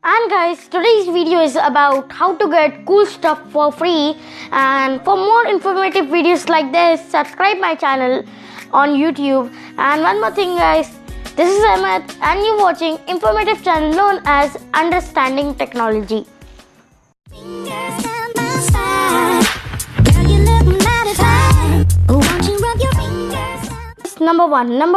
And guys, today's video is about how to get cool stuff for free. And for more informative videos like this, subscribe my channel on YouTube. And one more thing guys, this is Ahmed and you're watching informative channel known as Understanding Technology. Number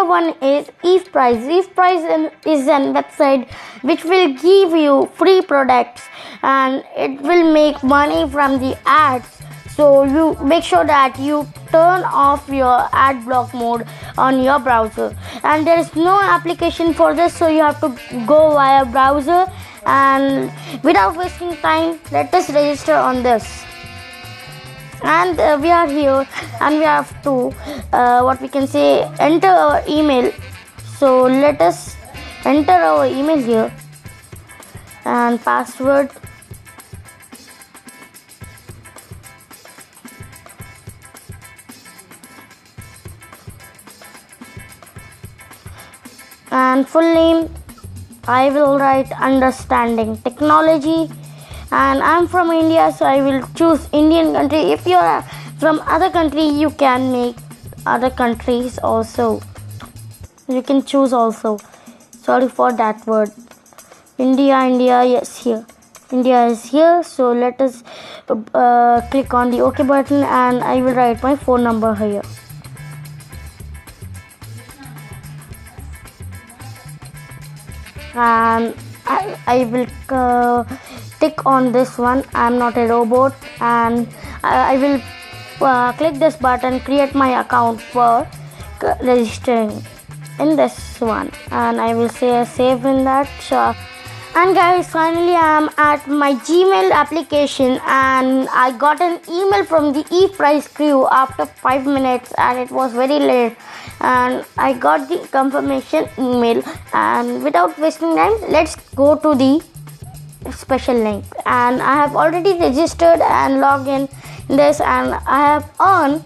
one is aveprize. Aveprize is a website which will give you free products and it will make money from the ads. So you make sure that you turn off your ad block mode on your browser, and there is no application for this, so you have to go via browser. And without wasting time, let us register on this. And we are here and we have to enter our email. So let us enter our email here and password. And full name, I will write Understanding Technology. And I'm from India, so I will choose Indian country. If you are from other country, you can make other countries also. You can choose also. Sorry for that word. India, yes, here. India is here. So let us click on the OK button, and I will write my phone number here. And I will tick on this one, I'm not a robot, and I will click this button, create my account for registering in this one, and I will say save in that. Sure. And guys, finally I am at my Gmail application and I got an email from the aveprize crew after 5 minutes, and it was very late, and I got the confirmation email. And without wasting time, let's go to the special link. And I have already registered and logged in this, and I have earned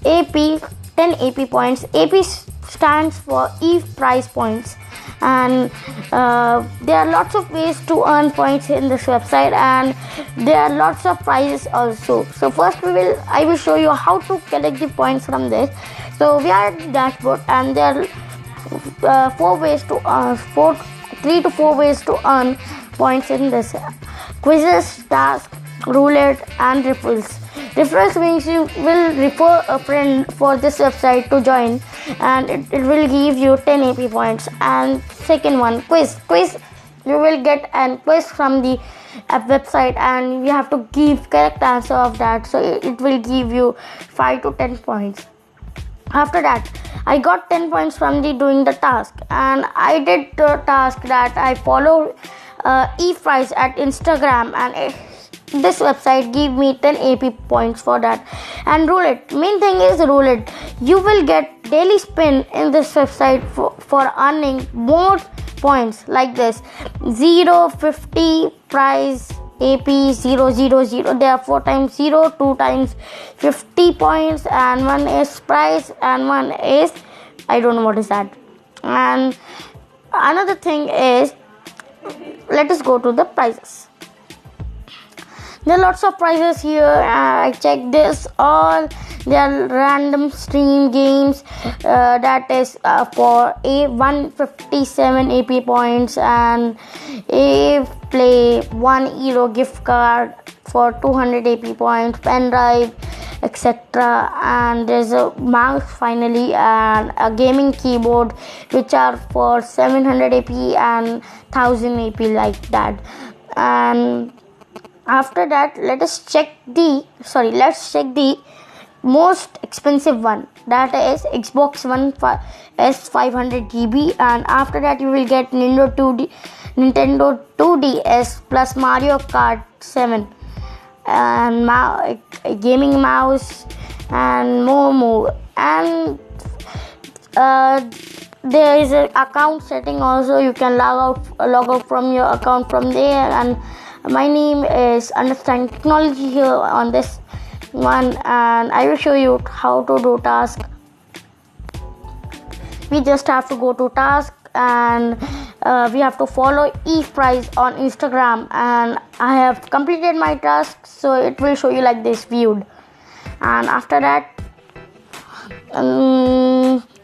10 AP points. AP stands for aveprize points, and there are lots of ways to earn points in this website, and there are lots of prizes also. So first I will show you how to collect the points from this. So we are at the dashboard, and there are 3 to 4 ways to earn points in this: quizzes, task, roulette, and referrals. Referrals means you will refer a friend for this website to join, and it will give you 10 AP points. And second one, quiz, you will get a quiz from the website, and you have to give correct answer of that, so it will give you 5 to 10 points. After that, I got 10 points from doing the task, and I did the task that I follow aveprize at Instagram, and this website gave me 10 AP points for that. And roulette, main thing is roulette, you will get daily spin in this website for earning more points like this: 0, 50, prize, AP, 0, 0, 0. There are 4 times 0, 2 times 50 points, and 1 is prize, and 1 is, I don't know what is that. And another thing is, let us go to the prizes. There are lots of prizes here. I checked this all. There are random stream games that is for A157 AP points, and A play 1 euro gift card for 200 AP points, pen drive, etc. And there's a mouse finally, and a gaming keyboard which are for 700 AP and 1000 AP like that. And after that, let's check the most expensive one, that is Xbox One S 500 GB. And after that, you will get Nintendo 2DS plus Mario Kart 7 and a gaming mouse and more. And there is an account setting also. You can log out from your account from there. And my name is Understanding Technology here on this one, and I will show you how to do task. We just have to go to task, and we have to follow aveprize on Instagram, and I have completed my task, so it will show you like this viewed. And after that,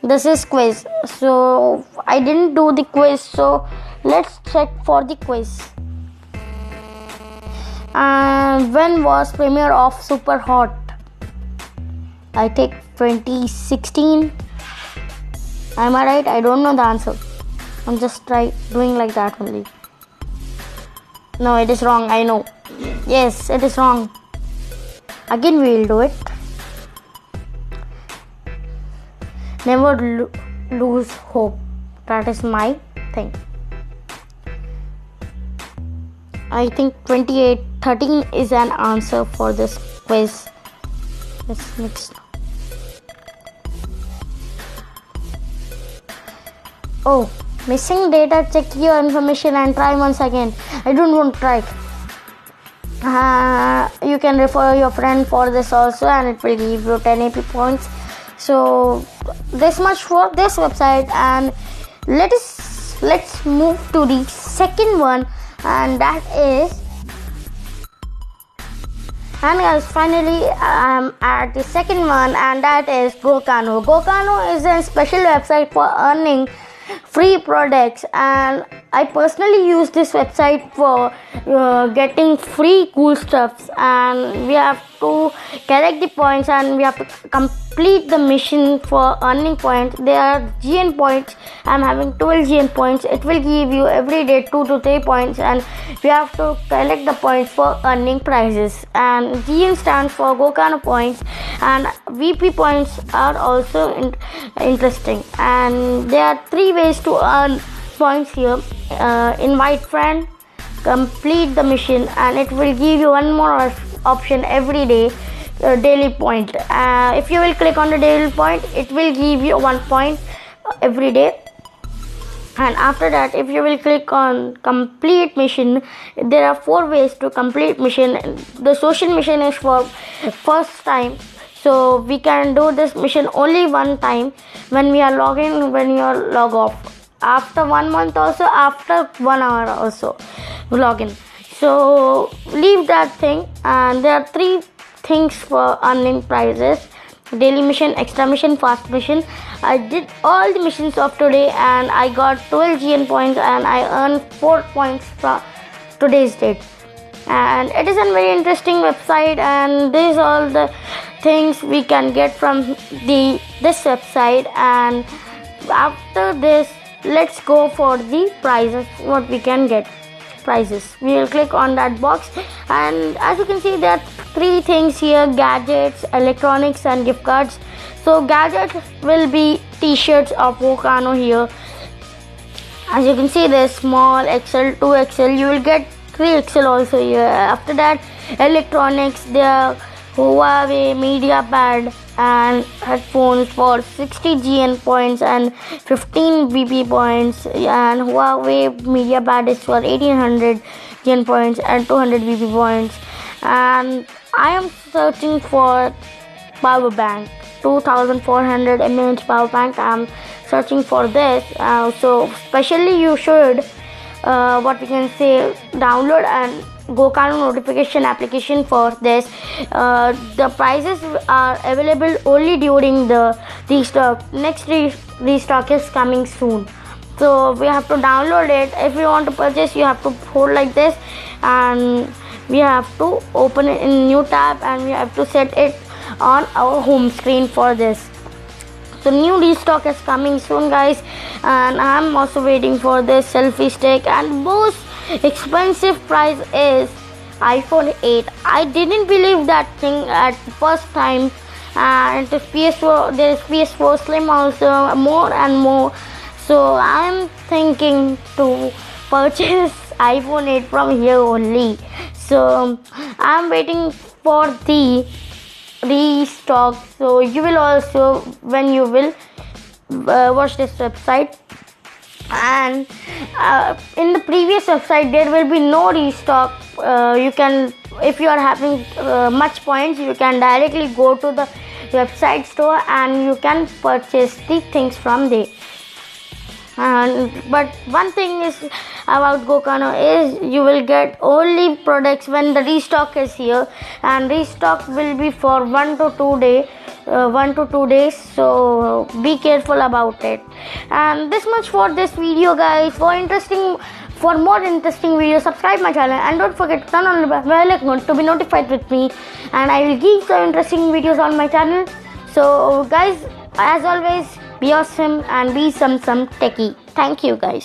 this is quiz. So I didn't do the quiz, so let's check for the quiz. And when was premiere of Super Hot? I take 2016. Am I right? I don't know the answer. I'm just doing like that only. No, it is wrong. I know. Yes, it is wrong. Again, we will do it. Never lose hope. That is my thing. I think 13 is an answer for this quiz. Let's next. Oh, missing data. Check your information and try once again. I don't want to try. You can refer your friend for this also, and it will give you 10 AP points. So this much for this website, and let's move to the second one, and that is. And guys, finally I'm at the second one, and that is Gokano. Gokano is a special website for earning free products, and I personally use this website for getting free cool stuffs, and we have to collect the points and we have to complete the mission for earning points. There are GN points. I'm having 12 GN points. It will give you every day 2 to 3 points, and we have to collect the points for earning prizes. And GN stands for Gokano points, and VP points are also interesting. And there are 3 ways to earn points here. Invite friend, complete the mission, and it will give you one more option every day, daily point. If you will click on the daily point, it will give you 1 point every day. And after that, if you will click on complete mission, there are 4 ways to complete mission. The social mission is for first time, so we can do this mission only one time, when we are logging, when you are log off. After 1 month also, after 1 hour also login. So leave that thing, and there are 3 things for earning prizes: daily mission, extra mission, fast mission. I did all the missions of today, and I got 12 GN points, and I earned 4 points from today's date. And it is a very interesting website, and these are all the things we can get from this website. And after this, let's go for the prizes, what we can get. Prizes, we will click on that box, and as you can see, there are 3 things here: gadgets, electronics, and gift cards. So gadgets will be t-shirts of Gokano here. As you can see, there's small, XL, 2XL. You will get 3XL also here. After that, electronics, there are Huawei media pad and headphones for 60 GN points and 15 BP points, and Huawei media pad is for 1800 GN points and 200 BP points. And I am searching for power bank, 2400 mAh power bank. I am searching for this, so especially you should what we can say, download and Gokano notification application for this. The prices are available only during the restock. Next restock is coming soon, so we have to download it. If you want to purchase, you have to hold like this, and we have to open it in new tab, and we have to set it on our home screen for this. So new restock is coming soon, guys, and I'm also waiting for this selfie stick. And most expensive price is iPhone 8. I didn't believe that thing at the first time, and it is PS4. There is PS4 Slim also, more and more. So I'm thinking to purchase iPhone 8 from here only. So I'm waiting for the restock. So you will also, when you will watch this website, and in the previous website there will be no restock. You can, if you are having much points, you can directly go to the website store and you can purchase the things from there. And but one thing is about gokano is you will get only products when the restock is here, and restock will be for 1 to 2 days, so be careful about it. And this much for this video, guys. For more interesting videos, subscribe my channel and don't forget to turn on the bell icon to be notified with me, and I will give some interesting videos on my channel. So guys, as always, be awesome and be some techie. Thank you, guys.